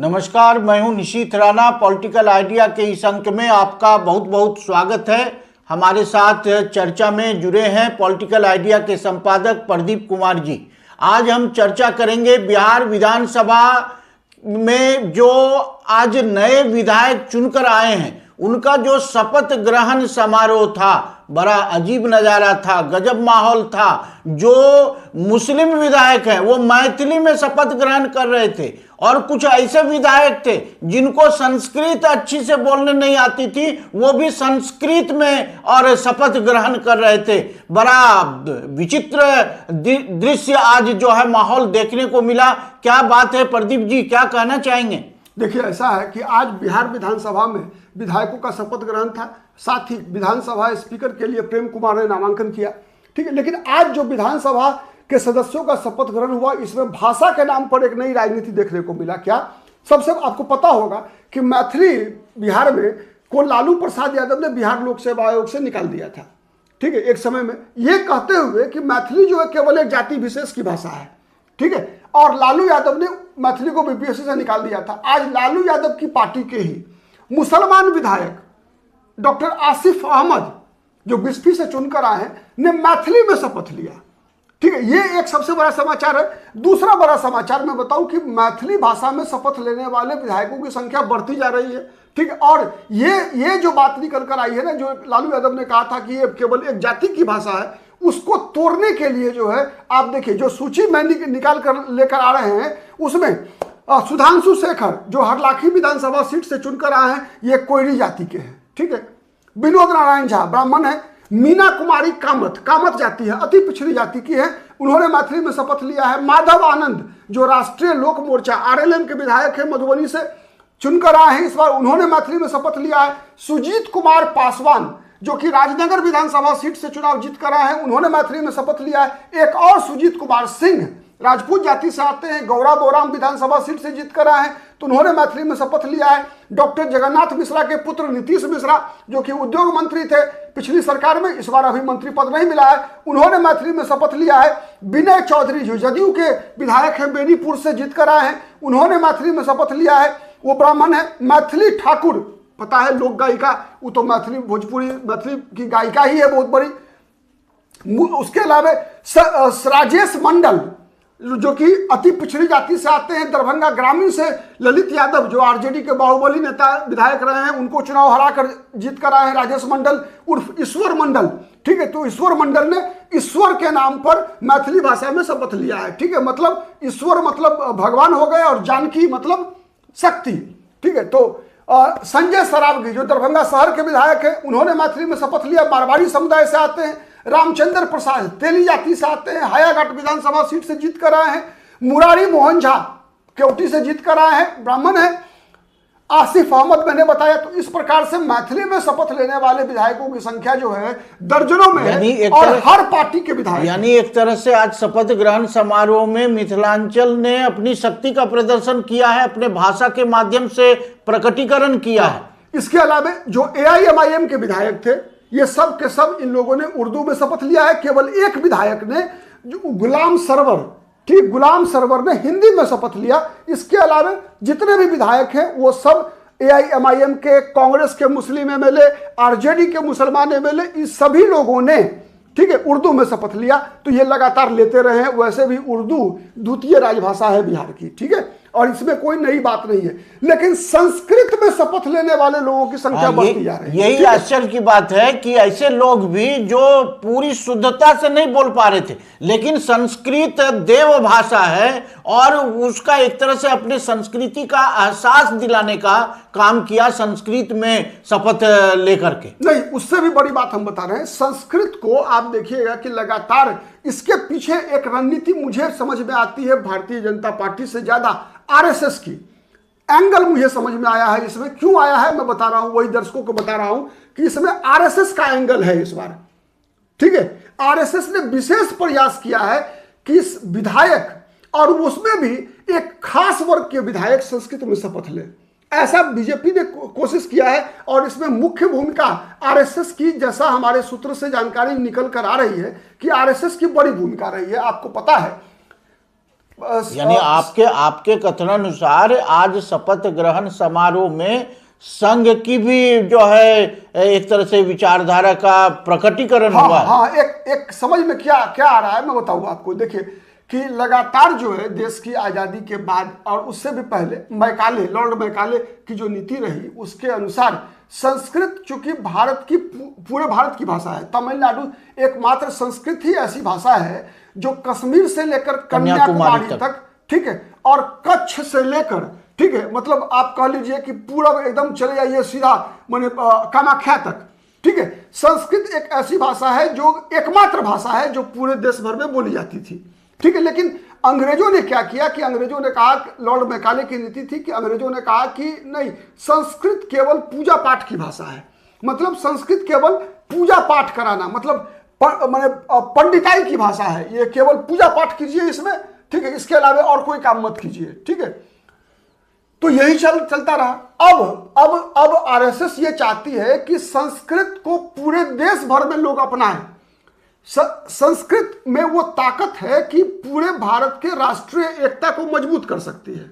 नमस्कार, मैं हूं निशीथ राणा। पॉलिटिकल आइडिया के इस अंक में आपका बहुत बहुत स्वागत है। हमारे साथ चर्चा में जुड़े हैं पॉलिटिकल आइडिया के संपादक प्रदीप कुमार जी। आज हम चर्चा करेंगे बिहार विधानसभा में जो आज नए विधायक चुनकर आए हैं उनका जो शपथ ग्रहण समारोह था, बड़ा अजीब नज़ारा था, गजब माहौल था। जो मुस्लिम विधायक हैं वो मैथिली में शपथ ग्रहण कर रहे थे और कुछ ऐसे विधायक थे जिनको संस्कृत अच्छी से बोलने नहीं आती थी, वो भी संस्कृत में और शपथ ग्रहण कर रहे थे। बड़ा विचित्र दृश्य आज जो है माहौल देखने को मिला। क्या बात है प्रदीप जी, क्या कहना चाहेंगे? देखिए, ऐसा है कि आज बिहार विधानसभा में विधायकों का शपथ ग्रहण था, साथ ही विधानसभा स्पीकर के लिए प्रेम कुमार ने नामांकन किया। ठीक है, लेकिन आज जो विधानसभा के सदस्यों का शपथ ग्रहण हुआ, इसमें भाषा के नाम पर एक नई राजनीति देखने को मिला। क्या सबसे आपको पता होगा कि मैथिली बिहार में को लालू प्रसाद यादव ने बिहार लोक सेवा आयोग से निकाल दिया था। ठीक है, एक समय में ये कहते हुए कि मैथिली जो है केवल एक जाति विशेष की भाषा है। ठीक है, और लालू यादव ने मैथिली को बीपीएससी से निकाल दिया था। आज लालू यादव की पार्टी के ही मुसलमान विधायक डॉक्टर आसिफ अहमद, जो बिस्फी से चुनकर आए हैं, ने मैथिली में शपथ लिया। ठीक है, ये एक सबसे बड़ा समाचार है। दूसरा बड़ा समाचार मैं बताऊं कि मैथिली भाषा में शपथ लेने वाले विधायकों की संख्या बढ़ती जा रही है। ठीक है, और ये जो बात निकल कर आई है ना, जो लालू यादव ने कहा था कि ये केवल एक जाति की भाषा है, उसको तोड़ने के लिए जो है, आप देखिए जो सूची में निकाल कर लेकर आ रहे हैं, उसमें सुधांशु शेखर जो हरलाखी विधानसभा सीट से चुनकर आए हैं, ये कोयरी जाति के हैं। ठीक है, विनोद नारायण झा ब्राह्मण है, मीना कुमारी कामत जाति है, अति पिछड़ी जाति की है, उन्होंने मैथिली में शपथ लिया है। माधव आनंद जो राष्ट्रीय लोक मोर्चा आरएलएम के विधायक है, मधुबनी से चुनकर आए हैं, इस बार उन्होंने मैथिली में शपथ लिया है। सुजीत कुमार पासवान जो कि राजनगर विधानसभा सीट से चुनाव जीत कर आए हैं, उन्होंने मैथिली में शपथ लिया है। एक और सुजीत कुमार सिंह राजपूत जाति से आते हैं, गौरा बोराम विधानसभा सीट से जीत कर आए हैं, तो उन्होंने मैथिली में शपथ लिया है। डॉक्टर जगन्नाथ मिश्रा के पुत्र नीतीश मिश्रा जो कि उद्योग मंत्री थे पिछली सरकार में, इस बार अभी मंत्री पद नहीं मिला है, उन्होंने मैथिली में शपथ लिया है। विनय चौधरी जो जदयू के विधायक हैं, बेनीपुर से जीत कर आए हैं, उन्होंने मैथिली में शपथ लिया है, वो ब्राह्मण है। मैथिली ठाकुर, पता है लोक गायिका, वो तो मैथिली भोजपुरी मैथिली की गायिका ही है बहुत बड़ी। उसके अलावा राजेश मंडल जो कि अति पिछड़ी जाति से आते हैं, दरभंगा ग्रामीण से ललित यादव जो आरजेडी के बाहुबली नेता विधायक रहे हैं, उनको चुनाव हरा कर जीत कर आए हैं, राजेश मंडल उर्फ ईश्वर मंडल। ठीक है, तो ईश्वर मंडल ने ईश्वर के नाम पर मैथिली भाषा में शपथ लिया है। ठीक है, मतलब ईश्वर मतलब भगवान हो गए और जानकी मतलब शक्ति। ठीक है, तो संजय सरावगी जो दरभंगा शहर के विधायक हैं, उन्होंने मैथिली में शपथ लिया, मारवाड़ी समुदाय से आते हैं। रामचंद्र प्रसाद तेली जाति से आते हैं, हायाघाट विधानसभा सीट से जीत कर आए हैं। मुरारी मोहन झा केवटी से जीत कर आए हैं, ब्राह्मण है। आसिफ अहमद मैंने बताया। तो इस प्रकार से मैथिली में शपथ लेने वाले विधायकों की संख्या जो है दर्जनों में है, और हर पार्टी के विधायक। यानी एक तरह से आज शपथ ग्रहण समारोह में मिथिलांचल ने अपनी शक्ति का प्रदर्शन किया है, अपने भाषा के माध्यम से प्रकटीकरण किया है। इसके अलावा जो एआईएमआईएम के विधायक थे, ये सब के सब इन लोगों ने उर्दू में शपथ लिया है। केवल एक विधायक ने, जो गुलाम सरवर ने हिंदी में शपथ लिया। इसके अलावा जितने भी विधायक हैं वो सब एआईएमआईएम के, कांग्रेस के मुस्लिम एमएलए, आरजेडी के मुसलमान एमएलए, इस सभी लोगों ने, ठीक है, उर्दू में शपथ लिया। तो ये लगातार लेते रहे हैं। वैसे भी उर्दू द्वितीय राजभाषा है बिहार की। ठीक है, और इसमें कोई नई बात नहीं है, लेकिन संस्कृत में शपथ लेने वाले लोगों की संख्या बढ़ती जा रही है। यही आश्चर्य की बात है कि ऐसे लोग भी जो पूरी शुद्धता से नहीं बोल पा रहे थे, लेकिन संस्कृत देव भाषा है और उसका एक तरह से अपने संस्कृति का एहसास दिलाने का काम किया संस्कृत में शपथ लेकर के। नहीं, उससे भी बड़ी बात हम बता रहे हैं। संस्कृत को आप देखिएगा कि लगातार इसके पीछे एक रणनीति मुझे समझ में आती है, भारतीय जनता पार्टी से ज्यादा आरएसएस की एंगल मुझे समझ में आया है। इसमें क्यों आया है मैं बता रहा हूं, वही दर्शकों को बता रहा हूं कि इसमें आरएसएस का एंगल है इस बार। ठीक है, आरएसएस ने विशेष प्रयास किया है कि इस विधायक, और उसमें भी एक खास वर्ग के विधायक संस्कृत में शपथ ले। ऐसा बीजेपी ने कोशिश किया है, और इसमें मुख्य भूमिका आरएसएस की, जैसा हमारे सूत्र से जानकारी निकल कर आ रही है कि आरएसएस की बड़ी भूमिका रही है। आपको पता है यानी आपके कथनानुसार आज शपथ ग्रहण समारोह में संघ की भी जो है एक तरह से विचारधारा का प्रकटीकरण हुआ है। हाँ, एक समझ में क्या आ रहा है मैं बताऊँ आपको। देखिए कि लगातार जो है देश की आज़ादी के बाद और उससे भी पहले लॉर्ड मैकाले की जो नीति रही उसके अनुसार संस्कृत चूंकि पूरे भारत की भाषा है, तमिलनाडु एकमात्र संस्कृत ही ऐसी भाषा है जो कश्मीर से लेकर कन्याकुमारी तक, ठीक है, और कच्छ से लेकर, ठीक है, मतलब आप कह लीजिए कि पूरा एकदम चले जाइए सीधा माने कामाख्या तक, ठीक है। संस्कृत एक ऐसी भाषा है जो एकमात्र भाषा है जो पूरे देश भर में बोली जाती थी, ठीक है। लेकिन अंग्रेजों ने क्या किया कि अंग्रेजों ने कहा, लॉर्ड मैकाले की नीति थी कि अंग्रेजों ने कहा कि नहीं, संस्कृत केवल पूजा पाठ की भाषा है, मतलब संस्कृत केवल पूजा पाठ कराना, मतलब माने पंडिताई की भाषा है, ये केवल पूजा पाठ कीजिए इसमें, ठीक है, इसके अलावा और कोई काम मत कीजिए, ठीक है। तो यही चलता रहा। अब आरएसएस ये चाहती है कि संस्कृत को पूरे देश भर में लोग अपनाएं। संस्कृत में वो ताकत है कि पूरे भारत के राष्ट्रीय एकता को मजबूत कर सकती है,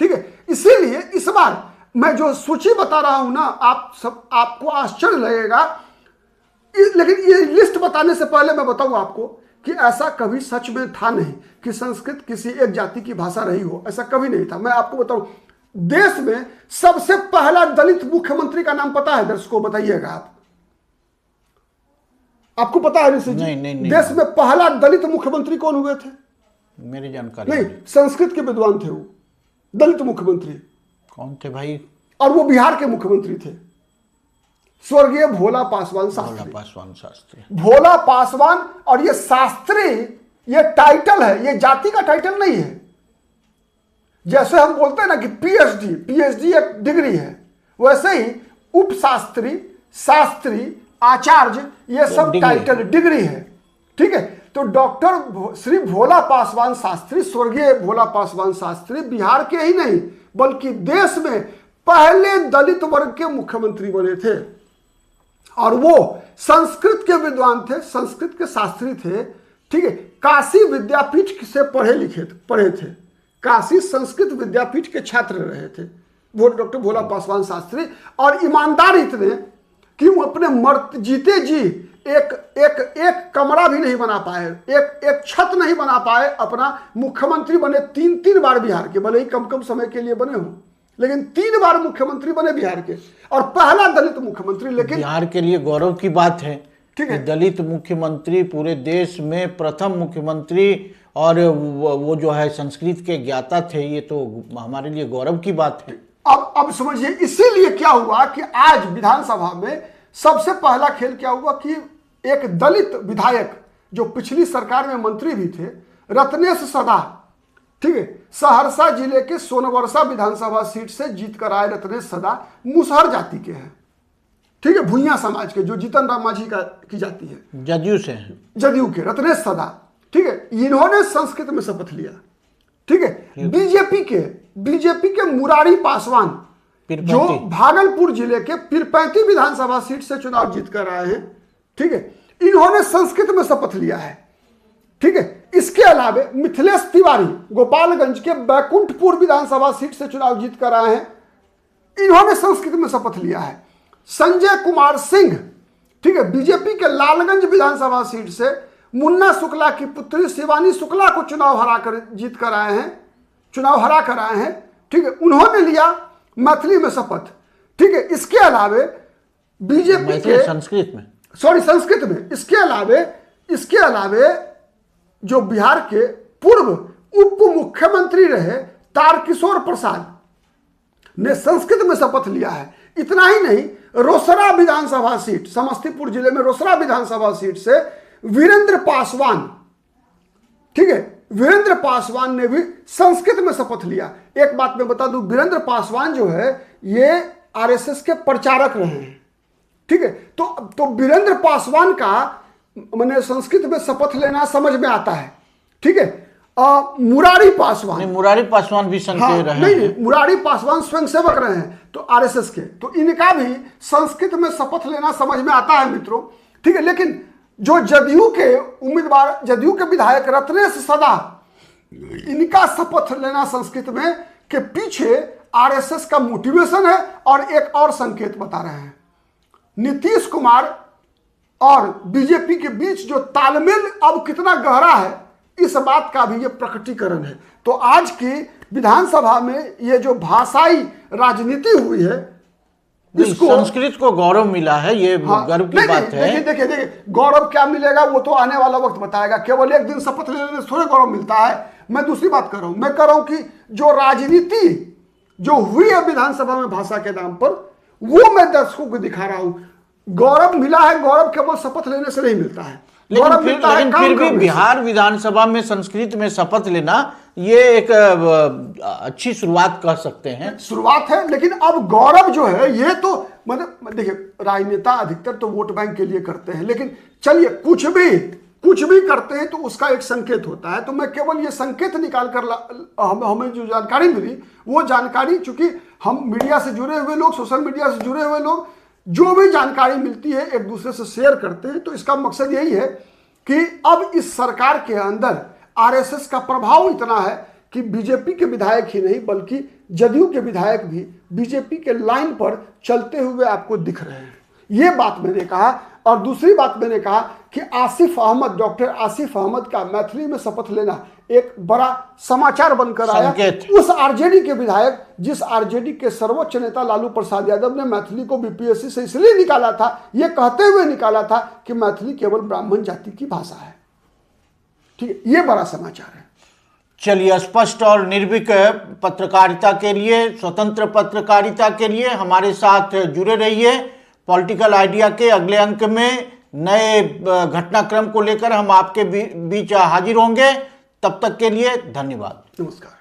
ठीक है। इसीलिए इस बार मैं जो सूची बता रहा हूं ना, आपको आश्चर्य लगेगा, लेकिन ये लिस्ट बताने से पहले मैं बताऊं आपको कि ऐसा कभी सच में था नहीं कि संस्कृत किसी एक जाति की भाषा रही हो, ऐसा कभी नहीं था। मैं आपको बताऊं, देश में सबसे पहला दलित मुख्यमंत्री का नाम पता है दर्शकों? बताइएगा आपको पता है ऋषि जी? नहीं। देश में पहला दलित मुख्यमंत्री कौन हुए थे? मेरी जानकारी नहीं, संस्कृत के विद्वान थे वो दलित मुख्यमंत्री। कौन थे भाई? और वो बिहार के मुख्यमंत्री थे, स्वर्गीय भोला पासवान शास्त्री। भोला पासवान, और ये शास्त्री ये टाइटल है, ये जाति का टाइटल नहीं है। जैसे हम बोलते हैं ना कि पीएचडी एक डिग्री है, वैसे ही उपशास्त्री, शास्त्री, आचार्य, ये सब टाइटल डिग्री है, ठीक है। तो डॉक्टर श्री भोला पासवान शास्त्री, स्वर्गीय भोला पासवान शास्त्री बिहार के ही नहीं बल्कि देश में पहले दलित वर्ग के मुख्यमंत्री बने थे, और वो संस्कृत के विद्वान थे, संस्कृत के शास्त्री थे, ठीक है। काशी विद्यापीठ से पढ़े थे, काशी संस्कृत विद्यापीठ के छात्र रहे थे वो डॉक्टर भोला पासवान शास्त्री। और ईमानदार इतने कि वो अपने जीते जी एक कमरा भी नहीं बना पाए, एक छत नहीं बना पाए, अपना मुख्यमंत्री बने 3 बार बिहार के, भले ही कम समय के लिए बने हो, लेकिन 3 बार मुख्यमंत्री बने बिहार के, और पहला दलित मुख्यमंत्री। लेकिन बिहार के लिए गौरव की बात है, ठीक है, दलित मुख्यमंत्री पूरे देश में प्रथम मुख्यमंत्री, और वो जो है संस्कृत के ज्ञाता थे, ये तो हमारे लिए गौरव की बात है। अब समझिए, इसीलिए क्या हुआ कि आज विधानसभा में सबसे पहला खेल क्या हुआ कि एक दलित विधायक जो पिछली सरकार में मंत्री भी थे, रत्नेश सदा, ठीक है, सहरसा जिले के सोनवर्षा विधानसभा सीट से जीत कर आए रत्नेश सदा, मुसहर जाति के हैं, ठीक है, भुइयां समाज के, जो जीतन राम मांझी की जाति है, जदयू के रत्नेश सदा, ठीक है। इन्होंने संस्कृत में शपथ लिया, ठीक है। बीजेपी के मुरारी पासवान जो भागलपुर जिले के पीरपैंती विधानसभा सीट से चुनाव जीत कर आए हैं, ठीक है, इन्होंने संस्कृत में शपथ लिया है, ठीक है। इसके अलावा मिथिलेश तिवारी गोपालगंज के बैकुंठपुर विधानसभा सीट से चुनाव जीत कर आए हैं, इन्होंने संस्कृत में शपथ लिया है। संजय कुमार सिंह, ठीक है, बीजेपी के लालगंज विधानसभा सीट से मुन्ना शुक्ला की पुत्री शिवानी शुक्ला को चुनाव हरा कर आए हैं, ठीक है, उन्होंने लिया मैथिली में शपथ, ठीक है। इसके अलावे बीजेपी के संस्कृत में इसके अलावे जो बिहार के पूर्व उप मुख्यमंत्री रहे तारकिशोर प्रसाद ने संस्कृत में शपथ लिया है। इतना ही नहीं, रोसड़ा विधानसभा सीट, समस्तीपुर जिले में रोसड़ा विधानसभा सीट से वीरेंद्र पासवान, ठीक है, वीरेंद्र पासवान ने भी संस्कृत में शपथ लिया। एक बात मैं बता दूं, वीरेंद्र पासवान जो है ये आरएसएस के प्रचारक रहे हैं, ठीक है। तो वीरेंद्र पासवान का मैंने संस्कृत में शपथ लेना समझ में आता है, ठीक है। मुरारी पासवान भी संघ के रहे हैं। नहीं, मुरारी पासवान स्वयंसेवक रहे हैं तो आरएसएस के, तो इनका भी संस्कृत में शपथ लेना समझ में आता है मित्रों, ठीक है। लेकिन जो जदयू के उम्मीदवार, जदयू के विधायक रत्नेश सदा, इनका शपथ लेना संस्कृत में के पीछे आरएसएस का मोटिवेशन है। और एक और संकेत बता रहे हैं, नीतीश कुमार और बीजेपी के बीच जो तालमेल अब कितना गहरा है, इस बात का भी ये प्रकटीकरण है। तो आज की विधानसभा में ये जो भाषाई राजनीति हुई है, इसको संस्कृत को गौरव मिला है, ये गर्व की बात है। देखिए गौरव क्या मिलेगा वो तो आने वाला वक्त बताएगा। केवल एक दिन शपथ लेने से थोड़े गौरव मिलता है। मैं दूसरी बात कर रहा हूं, मैं कह रहा हूं कि जो राजनीति जो हुई है विधानसभा में भाषा के नाम पर, वो मैं दर्शकों को दिखा रहा हूं। गौरव मिला है, गौरव केवल शपथ लेने से नहीं मिलता है, लेकिन फिर भी बिहार विधानसभा में संस्कृत में शपथ लेना ये एक अच्छी शुरुआत कह सकते हैं। शुरुआत है, लेकिन अब गौरव जो है ये तो मतलब देखिए, राजनेता अधिकतर तो वोट बैंक के लिए करते हैं, लेकिन चलिए कुछ भी करते हैं तो उसका एक संकेत होता है। तो मैं केवल ये संकेत निकाल कर हमें जो जानकारी मिली, वो जानकारी, चूंकि हम मीडिया से जुड़े हुए लोग, सोशल मीडिया से जुड़े हुए लोग, जो भी जानकारी मिलती है एक दूसरे से शेयर करते हैं। तो इसका मकसद यही है कि अब इस सरकार के अंदर आरएसएस का प्रभाव इतना है कि बीजेपी के विधायक ही नहीं बल्कि जदयू के विधायक भी बीजेपी के लाइन पर चलते हुए आपको दिख रहे हैं। ये बात मैंने कहा। और दूसरी बात मैंने कहा कि आसिफ अहमद, डॉक्टर आसिफ अहमद का मैथिली में शपथ लेना एक बड़ा समाचार बनकर आया। उस आरजेडी के विधायक, जिस आरजेडी के सर्वोच्च नेता लालू प्रसाद यादव ने मैथिली को बीपीएससी से इसलिए निकाला था, ये कहते हुए निकाला था कि मैथिली केवल ब्राह्मण जाति की भाषा है। ठीक है, ये बड़ा समाचार है। चलिए, स्पष्ट और निर्भीक पत्रकारिता के लिए, स्वतंत्र पत्रकारिता के लिए हमारे साथ जुड़े रहिए। पॉलिटिकल आइडिया के अगले अंक में नए घटनाक्रम को लेकर हम आपके बीच हाजिर होंगे। तब तक के लिए धन्यवाद, नमस्कार।